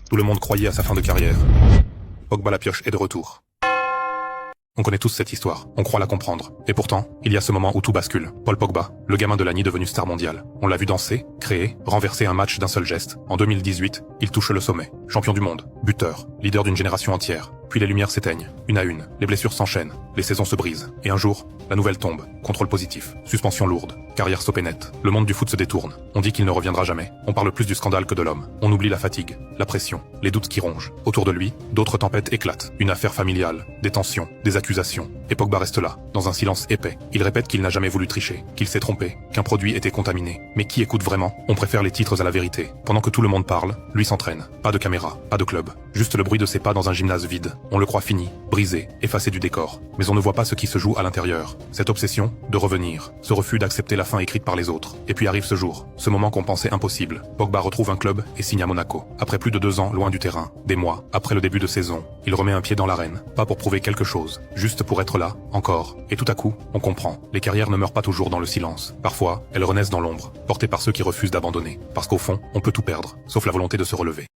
Tout le monde croyait à sa fin de carrière. Pogba la pioche est de retour. On connaît tous cette histoire, on croit la comprendre. Et pourtant, il y a ce moment où tout bascule. Paul Pogba, le gamin de l'année devenu star mondiale. On l'a vu danser, créer, renverser un match d'un seul geste. En 2018, il touche le sommet. Champion du monde, buteur, leader d'une génération entière. Puis les lumières s'éteignent, une à une, les blessures s'enchaînent, les saisons se brisent. Et un jour, la nouvelle tombe, contrôle positif, suspension lourde, carrière stoppée nette. Le monde du foot se détourne, on dit qu'il ne reviendra jamais. On parle plus du scandale que de l'homme. On oublie la fatigue, la pression, les doutes qui rongent. Autour de lui, d'autres tempêtes éclatent. Une affaire familiale, des tensions, des accusations. Et Pogba reste là, dans un silence épais. Il répète qu'il n'a jamais voulu tricher, qu'il s'est trompé, qu'un produit était contaminé. Mais qui écoute vraiment? On préfère les titres à la vérité. Pendant que tout le monde parle, lui s'entraîne. Pas de caméra, pas de club. Juste le bruit de ses pas dans un gymnase vide. On le croit fini, brisé, effacé du décor. Mais on ne voit pas ce qui se joue à l'intérieur. Cette obsession de revenir, ce refus d'accepter la fin écrite par les autres. Et puis arrive ce jour, ce moment qu'on pensait impossible. Pogba retrouve un club et signe à Monaco. Après plus de 2 ans loin du terrain, des mois, après le début de saison, il remet un pied dans l'arène. Pas pour prouver quelque chose, juste pour être là, encore. Et tout à coup, on comprend. Les carrières ne meurent pas toujours dans le silence. Parfois, elles renaissent dans l'ombre, portées par ceux qui refusent d'abandonner. Parce qu'au fond, on peut tout perdre, sauf la volonté de se relever.